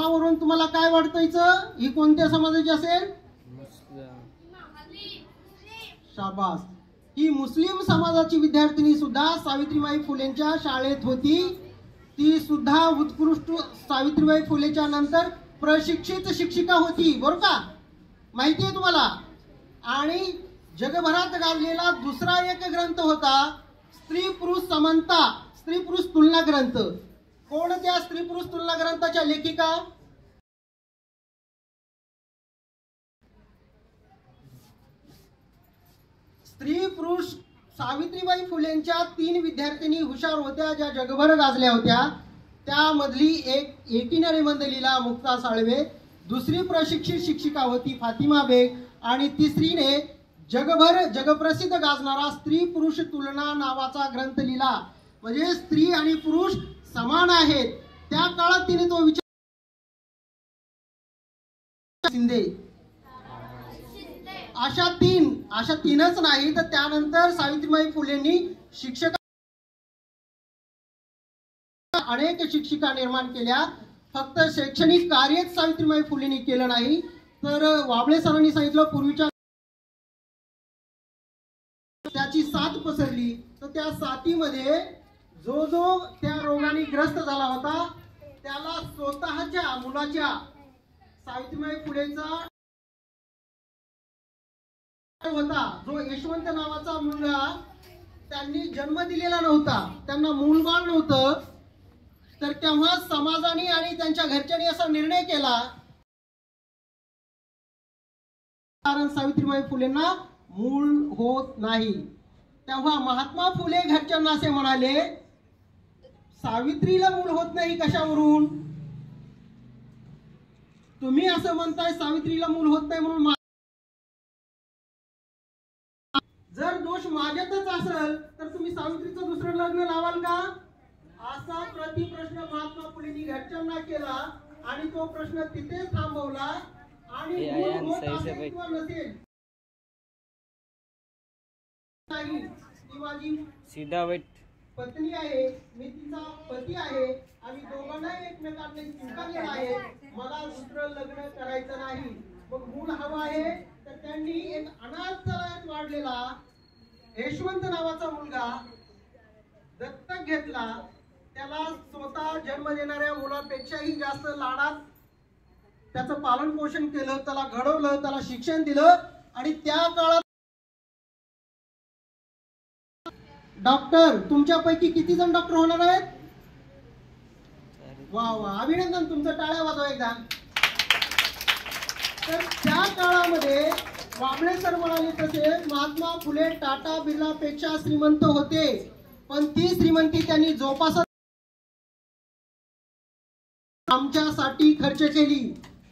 नावावरून तुम्हाला काय वाटतं हिचं? ही कोणत्या समाजाची असेल? शाबास. ही मुस्लिम समाजाची विद्यार्थिनी सुद्धा सावित्रीबाई फुलेंच्या शाळेत होती. ती सुद्धा उत्कृष्ट सावित्रीबाई फुलेच्या नंतर प्रशिक्षित शिक्षिका होती, बरोबर का? माहिती आहे तुम्हाला? आणि जगभरात गाजलेला दुसरा एक ग्रंथ होता स्त्री पुरुष समानता, स्त्री पुरुष तुलना ग्रंथ. कोण त्या स्त्री पुरुष तुलना ग्रंथाच्या लेखिका? स्त्री पुरुष सावित्रीबाई फुलेंच्या 3 विद्यार्थिनी हुशार होत्या, ज्या जगभर गाजल्या होत्या. त्यामधली एक एकीने निबंध लिहिला मुक्ता साळवे, दुसरी प्रशिक्षित शिक्षिका होती फातिमा बेग, आणि तिसरीने जगप्रसिद्ध गाजणारा स्त्री पुरुष तुलना नावाचा ग्रंथ लिहिला. म्हणजे स्त्री आणि पुरुष समान आहेत. त्या काळात तिने तो विचार शिंदे अशा तीनच नाही तर त्यानंतर सावित्रीबाई फुलेंनी अनेक शिक्षिका निर्माण केल्या. फक्त शैक्षणिक कार्यच सावित्रीबाई फुलेंनी केलं नाही, तर वाबळे सरांनी सांगितलं पूर्वीच्या त्याची साथ पसरली. तर त्या साथीमध्ये जो त्या रोगाने ग्रस्त झाला होता त्याला स्वतःच्या मुलाच्या सावित्रीबाई फुलेचा होता, जो यशवंत नावाचा मुलगा, त्यांनी जन्म दिलेला नव्हता, त्यांना मूलबाळ नव्हतं. तर तेव्हा समाजाने आणि त्यांच्या घरच्यांनी असा निर्णय केला, कारण सावित्रीबाई फुलेंना मूल होत नाही. तेव्हा महात्मा फुले घरच्यांना असे म्हणाले, सावित्रीला मूल होत नाही कशावरून? तुम्ही असं म्हणताय सावित्रीला मूल होत नाही म्हणून, जर दोष माझ्यातच असेल तर तुम्ही सावित्रीचं दुसरं लग्न लावाल का? असा प्रतिप्रश्न महात्मा फुलेंनी घरच्यांना केला आणि तो प्रश्न तिथेच थांबवला. आणि नसेल ती माझी पत्नी आहे, मी तिचा पती आहे, आणि दोघांना एकमेकांना स्वीकारलेला आहे, मला दुसरं लग्न करायचं नाही. मग मूल हवं आहे, तर त्यांनी एक अनाथालयात वाढलेला यशवंत नावाचा मुलगा दत्तक घेतला. त्याला स्वतः जन्म देणाऱ्या मुलापेक्षाही जास्त लाडात त्याचं पालन पोषण केलं, त्याला घडवलं, त्याला शिक्षण दिलं. आणि त्या काळात डॉक्टर, तुमच्यापैकी किती जण डॉक्टर होणार आहेत? वा वा, अभिनंदन, तुमचं टाळ्या वाजवा एकदा. तर त्या काळामध्ये वाबळे सर म्हणाले तसे महात्मा फुले टाटा बिर्लापेक्षा श्रीमंत होते, पण ती श्रीमंती त्यांनी जोपासत आमच्यासाठी खर्च केली.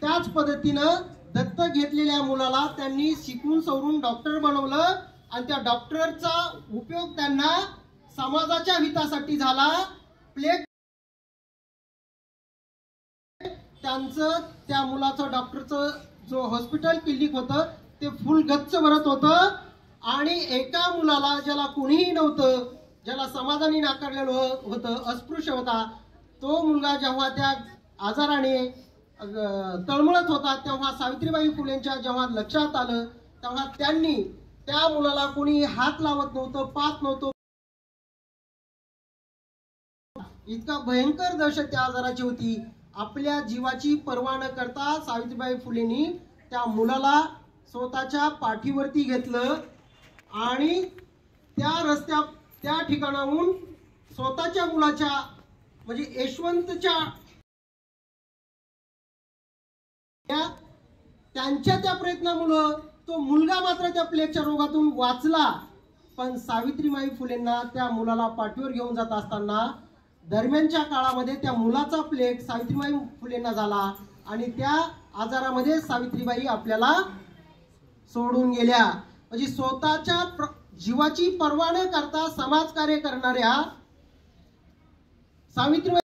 त्याच पद्धतीनं दत्तक घेतलेल्या मुलाला त्यांनी शिकून सवरून डॉक्टर बनवलं, आणि त्या डॉक्टरचा उपयोग त्यांना समाजाच्या हितासाठी झाला. प्लेग त्यांचं त्या मुलाचं डॉक्टरचं जो हॉस्पिटल क्लिनिक होतं ते फुल गच्च भरत होतं. आणि एका मुलाला, ज्याला कोणीही नव्हतं, ज्याला समाजाने नाकारलेलं होतं, अस्पृश्य होता, तो मुलगा जेव्हा त्या आजाराने तळमळत होता, तेव्हा सावित्रीबाई फुलेंच्या जेव्हा लक्षात आलं, तेव्हा त्यांनी त्या मुलाला कोणी हात लावत नव्हतं, पाहत नव्हतं. इतका भयंकर दहशत त्या आजाराची होती. आपल्या जीवाची पर्वा न करता सावित्रीबाई फुलेंनी त्या मुलाला स्वतःच्या पाठीवरती घेतलं आणि त्या ठिकाणाहून स्वतःच्या मुलाच्या म्हणजे यशवंतच्या त्यांच्या त्या प्रयत्नामुळे तो मुलगा मात्र त्या प्लेगच्या रोगातून वाचला. पण सावित्रीबाई फुलेंना त्या मुलाला पाठीवर घेऊन जात असताना दरम्यानच्या काळामध्ये त्या मुलाचा प्लेग सावित्रीबाई फुलेंना झाला आणि त्या आजारामध्ये सावित्रीबाई आपल्याला सोडून गेल्या. म्हणजे स्वतःच्या जीवाची पर्वा न करता समाजकार्य करणाऱ्या सावित्रीबाई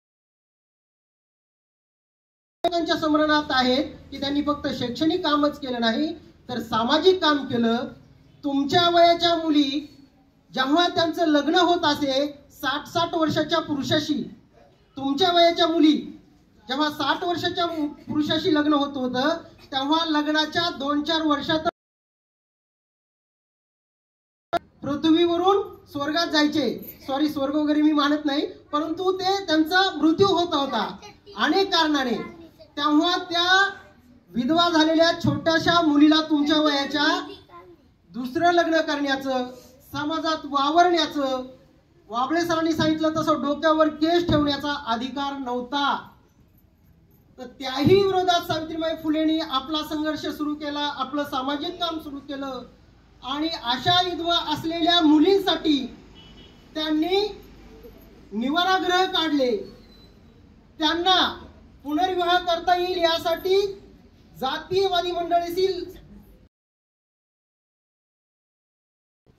स्मरणात आहेत की त्यांनी फक्त शैक्षणिक कामच केलं नाही तर सामाजिक काम केलं. तुमच्या वयाच्या मुली जेव्हा त्यांचं लग्न होत असे 60-60 वर्षाच्या पुरुषाशी, तुमच्या वयाच्या मुली जेव्हा 60 वर्षाच्या पुरुषाशी लग्न होत होतं तेव्हा लग्नाच्या 2-4 वर्षात पृथ्वीवरून स्वर्गात जायचे. सॉरी, स्वर्ग वगैरे मी मानत नाही, परंतु ते त्यांचा मृत्यू होत होता अनेक कारणाने. तेव्हा त्या विधवा झालेल्या छोट्याशा मुलीला तुमच्या वयाच्या दुसरं लग्न करण्याचं, समाजात वावरण्याचं, वाबळे सरांनी सांगितलं तसं डोक्यावर केस ठेवण्याचा अधिकार नव्हता. तर त्याही विरोधात सावित्रीबाई फुलेंनी आपला संघर्ष सुरू केला, आपलं सामाजिक काम सुरू केलं आणि अशा विधवा असलेल्या मुलींसाठी त्यांनी निवारागृह काढले. त्यांना पुनर्विवाह करता येईल यासाठी जातीयवादी मंडळीशी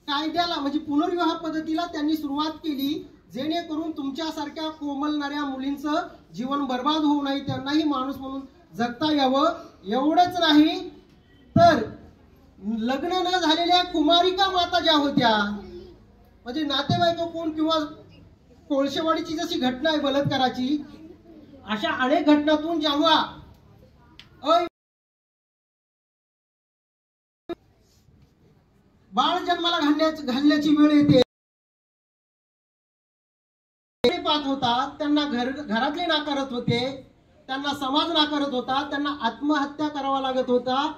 कायद्याला म्हणजे पुनर्विवाह पद्धतीला त्यांनी सुरुवात केली, जेणेकरून तुमच्यासारख्या कोमलणाऱ्या मुलींचं जीवन बर्बाद होऊ नये, त्यांनाही माणूस म्हणून जगता यावं. एवढंच नाही तर लग्न न झालेल्या कुमारिका माता ज्या होत्या, म्हणजे नातेवाईक कोण किंवा कोळशेवाडीची जशी घटना आहे बलात्काराची, अशा अनेक घटनातून जेव्हा बाळ जन्माला घालण्याची वेळ येते पाहत होता, त्यांना घरातले नाकारत होते, त्यांना समाज नाकारत होता, त्यांना आत्महत्या करावा लागत होता.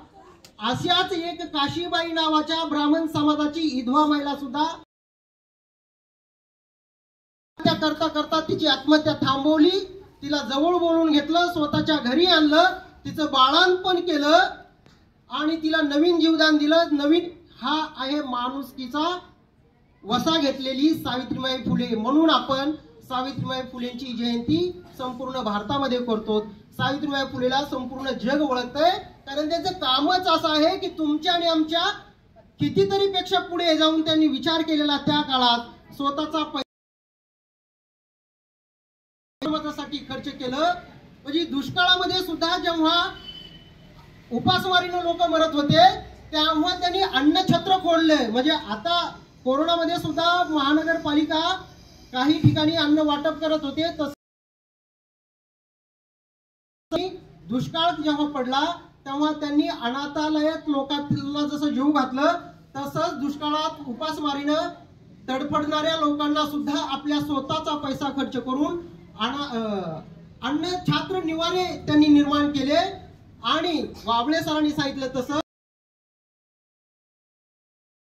अशाच एक काशीबाई नावाच्या ब्राह्मण समाजाची विधवा महिला सुद्धा करता करता तिची आत्महत्या थांबवली, तिला जवळ बोलवून घेतलं, स्वतःच्या घरी आणलं, तिचं बाळंतपण केलं आणि तिला नवीन जीवदान दिलं. नवीन हा आहे माणुसकीचा वसा घेतलेली सावित्रीबाई फुले. म्हणून आपण सावित्रीबाई फुलेंची जयंती संपूर्ण भारतामध्ये करतो. सावित्रीबाई फुलेला संपूर्ण जग ओळखतंय, कारण त्यांचं कामच असं आहे की तुमच्या आणि आमच्या कितीतरी पेक्षा पुढे जाऊन त्यांनी विचार केलेला. त्या काळात स्वतःचा पैशासाठी खर्च केलं. म्हणजे दुष्काळामध्ये सुद्धा जेव्हा उपासमारीने लोक मरत होते तेव्हा त्यांनी अन्नछत्र खोलले. म्हणजे आता कोरोनामध्ये सुद्धा महानगरपालिका काही ठिकाणी अन्न वाटप करत होते, तसं दुष्काळ जेव्हा पडला तेव्हा त्यांनी अनाथालयात लोकांना जसं जीव घातलं, तसंच दुष्काळात उपासमारीनं तडफडणाऱ्या लोकांना सुद्धा आपल्या स्वतःचा पैसा खर्च करून अन्न छात्र निवारे त्यांनी निर्माण केले. आणि वाबळे सरांनी सांगितलं तसं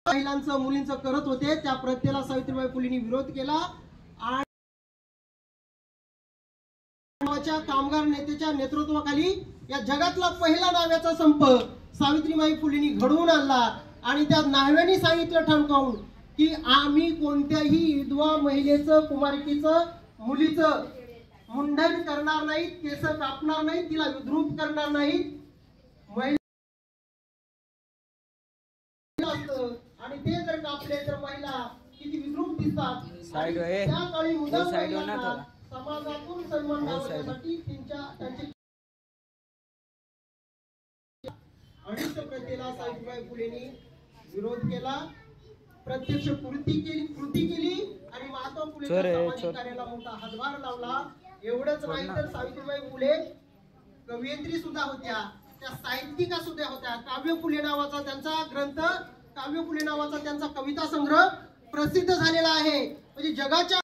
महिलांचं मुलींचं करत होते त्या प्रत्येला सावित्रीबाई फुलेंनी विरोध केला. आणि कामगार नेत्याच्या नेतृत्वाखाली या जगातला पहिला न्हाव्याचा संप सावित्रीबाई फुलेंनी घडवून आणला. आणि त्या न्हाव्याने सांगितलं ठणकावून की आम्ही कोणत्याही विधवा महिलेचं, कुमारिकेचं, मुलीचं मुंडन करणार नाहीत, केस कापणार नाहीत, तिला विद्रूप करणार नाहीत. आणि ते जर कापले तर महिला किती विद्रूप दिसतात. त्या काळी समाजातून सन्मान मिळवण्यासाठी त्यांची अनिष्ट प्रथेला सावित्रीबाई फुलेंनी विरोध केला, प्रत्यक्ष कृती केली आणि महात्मा फुलेंच्या सामाजिक कार्याला मोठा हातभार लावला. एवढंच नाही तर सावित्रीबाई फुले कवयित्री सुद्धा होत्या, त्या साहित्यिका सुद्धा होत्या. काव्य फुले नावाचा त्यांचा ग्रंथ, काव्य फुले नावाचा त्यांचा कविता संग्रह प्रसिद्ध झालेला आहे. म्हणजे जगाच्या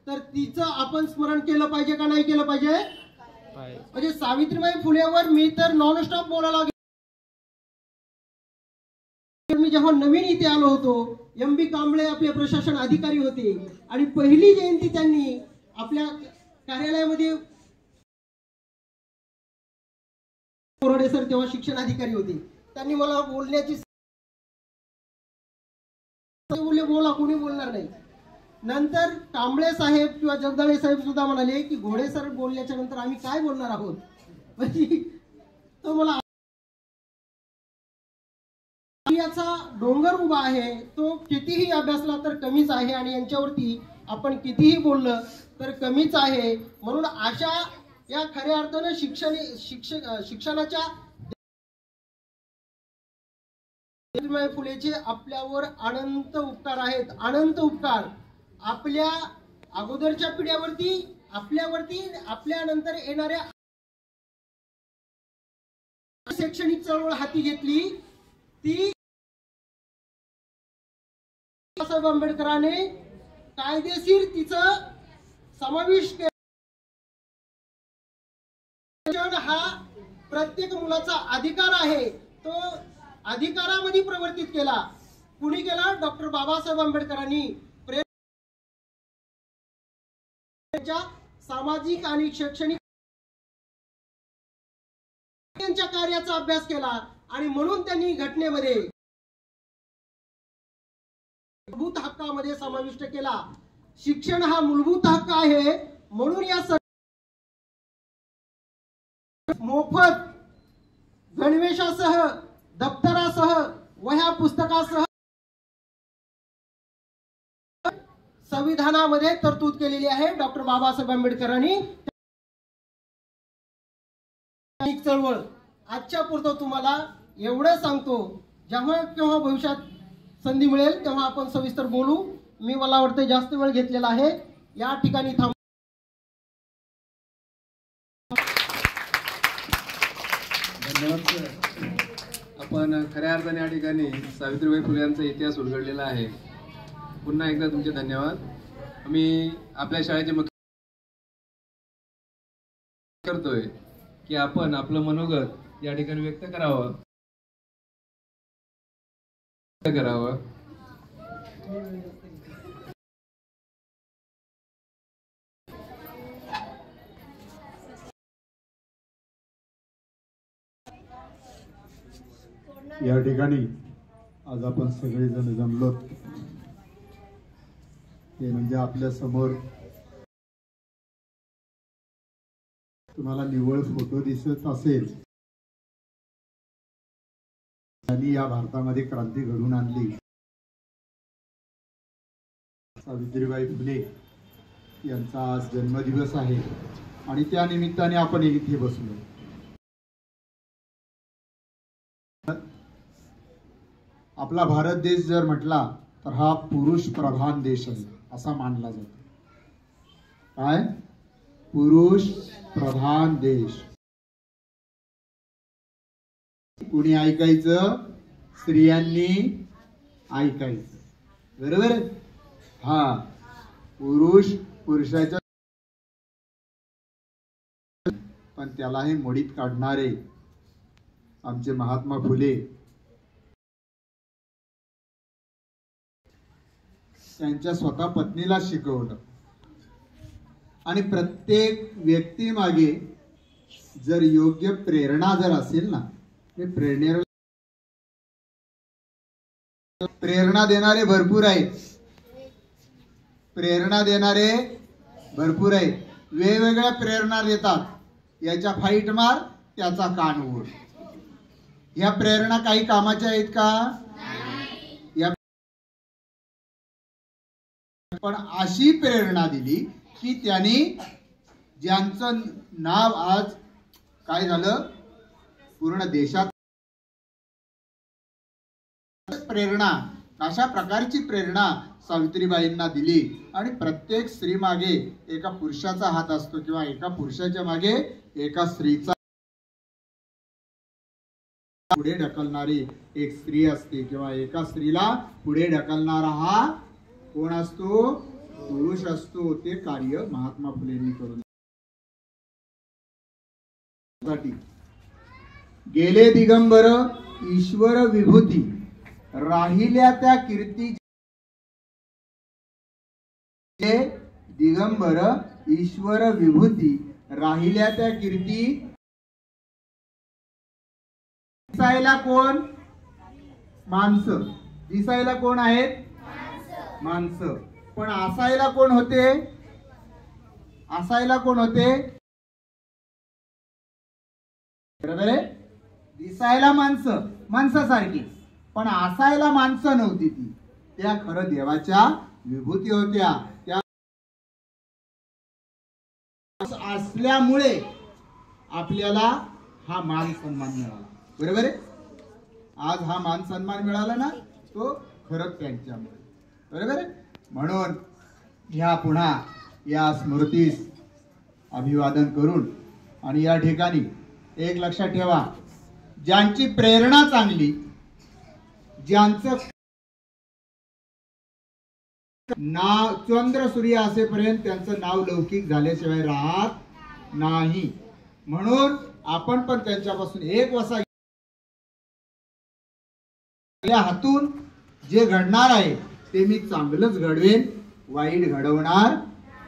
तर तिचं आपण स्मरण केलं पाहिजे का नाही केलं पाहिजे. म्हणजे सावित्रीबाई फुलेवर मी तर नॉनस्टॉप बोलायला लागलो. मी जेव्हा नवीन इथे आलो होतो, MB कांबळे आपले प्रशासन अधिकारी होते आणि पहिली जयंती त्यांनी आपल्या कार्यालयामध्ये, कोरडे सर तेव्हा शिक्षण अधिकारी होते, त्यांनी मला बोलण्याची बोला, कोणी बोलणार नाही. नंतर कांबळे साहेब किंवा जगदाळे साहेब सुद्धा म्हणाले की घोडे सर बोलल्याच्या नंतर आम्ही काय बोलणार आहोत. म्हणजे तो मला याचा डोंगर उभा आहे, तो कितीही अभ्यासला तर कमीच आहे आणि यांच्यावरती आपण कितीही बोललं तर कमीच आहे. म्हणून अशा या खऱ्या अर्थानं शिक्षणाच्या सावित्रीबाई फुलेचे आपल्यावर अनंत उपकार आहेत, अनंत उपकार. अगोदरच्या पिढ्यावरती, आपल्यावरती, आपल्यानंतर येणाऱ्या शैक्षणिक चळवळ हाती घेतली ती बाबासाहेब आंबेडकरांनी कायदेशीर तिचं समावेश केला. हा प्रत्येक मुलाचा अधिकार आहे, तो अधिकारामध्ये प्रवर्तित केला. कुणी केला? डॉक्टर बाबासाहेब आंबेडकरांनी सामाजिक आणि शैक्षणिक त्यांच्या कार्याचा अभ्यास केला आणि म्हणून त्यांनी घटनेमध्ये मूलभूत हक्कामध्ये समाविष्ट केला. शिक्षण हा मूलभूत हक्क आहे, म्हणून या मोफत गणवेशासह, दप्तरासह, वह्या पुस्तकासह संविधानामध्ये तरतूद केलेली आहे. डॉक्टर बाबासाहेब आंबेडकरांनी चळवळ आजच्या पुरतं तुम्हाला एवढं सांगतो. जेव्हा केव्हा भविष्यात संधी मिळेल तेव्हा आपण सविस्तर बोलू. मला वाटतं जास्त वेळ घेतलेला आहे, या ठिकाणी थांब. धन्यवाद. आपण खऱ्या अर्थाने या ठिकाणी सावित्रीबाई फुले यांचा इतिहास उलगडलेला आहे. पुन्हा एकदा तुमचे धन्यवाद. आम्ही आपल्या शाळेचे मुख्य करतोय की आपण आपलं मनोगत या ठिकाणी व्यक्त करावं. या ठिकाणी आज आपण सगळेजण जमलो ते म्हणजे आपल्या समोर तुम्हाला निव्वळ फोटो दिसत असेल, त्यांनी या भारतामध्ये क्रांती घडवून आणली. सावित्रीबाई फुले यांचा आज जन्मदिवस आहे आणि त्या निमित्ताने आपण इथे बसलो. आपला भारत देश जर म्हटला तर हा पुरुष प्रधान देश आहे असा मानला जातो. काय? पुरुष प्रधान देश. कुणी ऐकायचं? स्त्रियांनी ऐकायचं. बरोबर? हा, पुरुषाच्या पण त्यालाही मोडीत काढणारे आमचे महात्मा फुले त्यांच्या स्वतः पत्नीला शिकवलं. आणि प्रत्येक व्यक्ती मागे जर योग्य प्रेरणा जर असेल ना, ते प्रेरणा देणारे भरपूर आहेत. प्रेरणा देणारे भरपूर आहेत. वेगवेगळ्या प्रेरणा देतात. याच्या फाईट मार, त्याचा कान ओढ. या प्रेरणा काही कामाच्या आहेत का? या पण अशी प्रेरणा दिली की त्यांनी ज्यांचं नाव आज काय झालं, पूर्ण देशात प्रेरणा, अशा प्रकारची प्रेरणा सावित्रीबाईंना दिली. आणि प्रत्येक स्त्री मागे एका पुरुषाचा हात असतो किंवा एका पुरुषाच्या मागे एका स्त्रीचा पुढे ढकलणारी एक स्त्री असते किंवा एका स्त्रीला पुढे ढकलणारा हा कोण असतो? पुरुष असतो. ते कार्य महात्मा फुलेंनी करून गेले दिगंबर ईश्वर विभूती, राहिल्या त्या कीर्ती. दिगंबर ईश्वर विभूती, राहिल्या त्या कीर्ती. दिसायला कोण? माणसं. दिसायला कोण आहेत? माणसं. पण असायला कोण होते? असायला कोण होते? बरोबर आहे. दिसायला माणसं, माणसासारखी, पण असायला माणसं नव्हती. ती त्या खरं देवाच्या विभूती होत्या. त्या असल्यामुळे आपल्याला हा मान सन्मान मिळाला. बरोबर आहे. आज हा मान सन्मान मिळाला ना, तो खरंच त्यांच्यामुळे. बरोबर आहे. म्हणून ह्या पुन्हा या स्मृतीस अभिवादन करून आणि या ठिकाणी एक लक्षात ठेवा, ज्यांची प्रेरणा चांगली, ज्यांचं नाव चंद्र सूर्य असेपर्यंत त्यांचं नाव लौकिक झाल्याशिवाय राहत नाही. म्हणून आपण पण त्यांच्यापासून एक वसा हातून जे घडणार आहे ते मी चांगलंच घडवेन, वाईट घडवणार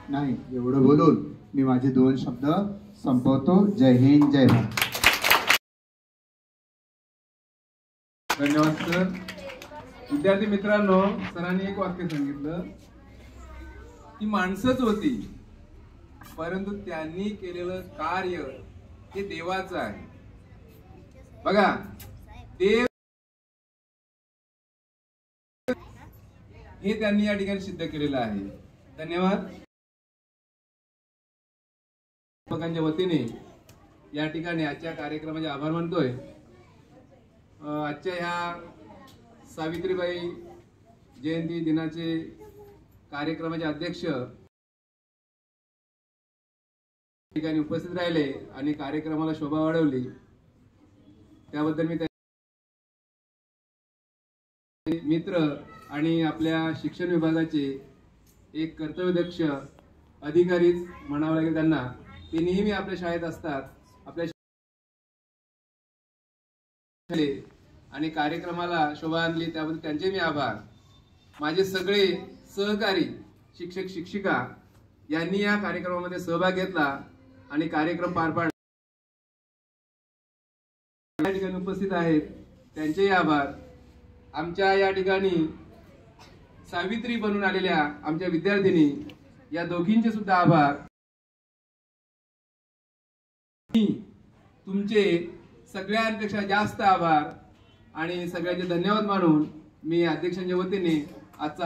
नाही. एवढं बोलून मी माझे 2 शब्द संपवतो. जय हिंद, जय भारत. धन्यवाद सर. विद्यार्थी मित्रांनो, सरांनी एक वाक्य सांगितलं की माणसंच होती, परंतु त्यांनी केलेलं कार्य हे देवाचं आहे. बघा, देव हे त्यांनी या ठिकाणी सिद्ध केलेलं आहे. धन्यवाद. लोकांच्या वतीने या ठिकाणी आजच्या कार्यक्रमाचे आभार मानतोय. आजच्या ह्या सावित्रीबाई जयंती दिनाचे कार्यक्रमाचे अध्यक्ष ठिकाणी उपस्थित राहिले आणि कार्यक्रमाला शोभा वाढवली, त्याबद्दल मी मित्र आणि आपल्या शिक्षण विभागाचे एक कर्तव्यदक्ष अधिकारीच म्हणावं लागेल त्यांना. ते नेहमी आपल्या शाळेत असतात, आपल्या आणि कार्यक्रमाला शोभा आणली, त्याबद्दल त्यांचे मी आभार. माझे सगळे सहकारी शिक्षक शिक्षिका यांनी या कार्यक्रमामध्ये सहभाग घेतला आणि कार्यक्रम पार पाडला. या ठिकाणी उपस्थित आहेत त्यांचेही आभार. आमच्या या ठिकाणी सावित्री बनून आलेल्या आमच्या विद्यार्थिनी या दोघींचे सुद्धा आभार. तुमचे सगळ्यांपेक्षा जास्त आभार आणि सगळ्यांचे धन्यवाद मानून मी अध्यक्षांच्या वतीने आजचा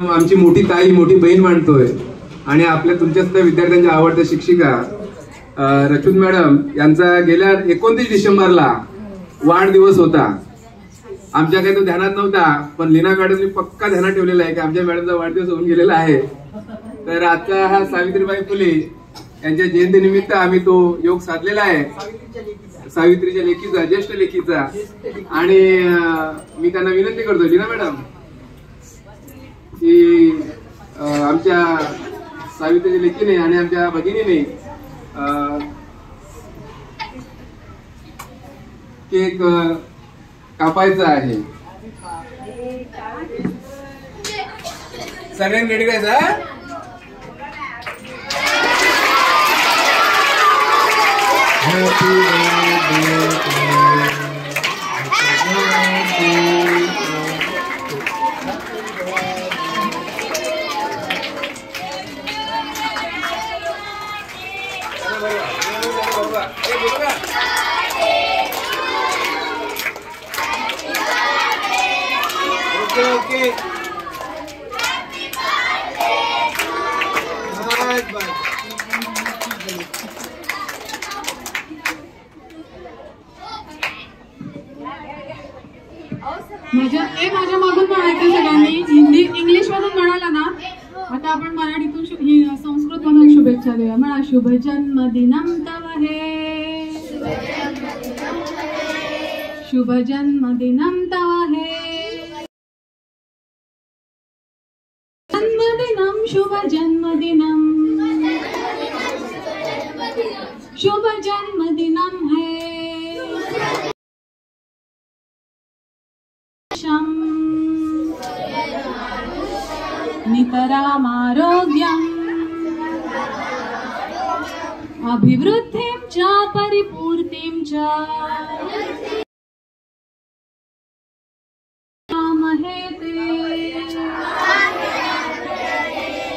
हा आमची मोठी ताई, मोठी बहीण मानतोय आणि आपल्या तुमच्या सुद्धा विद्यार्थ्यांच्या आवडत्या शिक्षिका रचूत मॅडम यांचा गेल्या 29 डिसेंबरला वाढदिवस होता. आमच्या काही तो ध्यानात नव्हता, पण लीना मॅडमनी पक्का ध्यानात ठेवलेला आहे की आमच्या मॅडमचा वाढदिवस होऊन गेलेला आहे. तर आजचा हा सावित्रीबाई फुले यांच्या जयंतीनिमित्त आम्ही तो योग साधलेला आहे, सावित्रीच्या लेखीचा, ज्येष्ठ लेखीचा. आणि मी त्यांना विनंती करतो, लीना मॅडम, की आमच्या सावित्रीच्या लेखीने आणि आमच्या भगिनीने केक कापायचा आहे. सगळ्यांनी रेडी करायचा. ओके. माझ्या मागून म्हणायचं सगळ्यांनी. हिंदी इंग्लिश मधून म्हणाला ना, आता आपण मराठीतून संस्कृत मधून शुभेच्छा देऊया. म्हणा, शुभ जन्मदिनम तव हे, शुभ जन्मदिनम तव हे, जन्मदिनम शुभ जन्मदिनम, शुभ जन्मदिनम है. नितरामारोग्यम अभिवृद्धिं च परिपूर्तिं च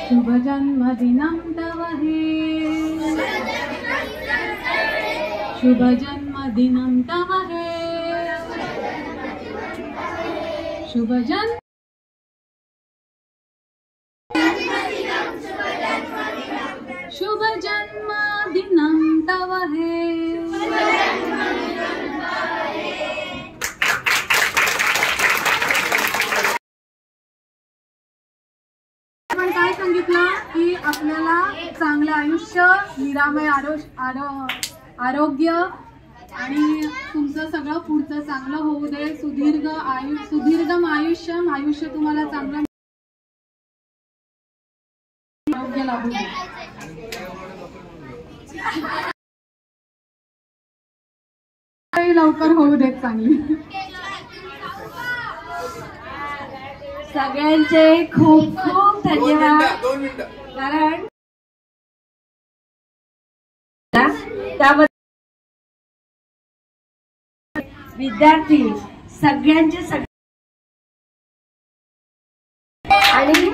शुभ जन्मदिनं तव हे शुभ जन्मदिनं तव हे शुभ जन्म शुभ जन्मदिनं तव हे आपण काय सांगितलं की आपल्याला चांगलं आयुष्य, निरामय आरोग्य आणि तुमचं सगळं पुढचं चांगलं होऊ दे, सुदीर्घम आयुष्य तुम्हाला चांगलं आरोग्य लाभू दे. लवकर होऊ देत चांगली. सगळ्यांचे खूप खूप धन्यवाद. कारण त्याबद्दल विद्यार्थी सगळ्यांचे आणि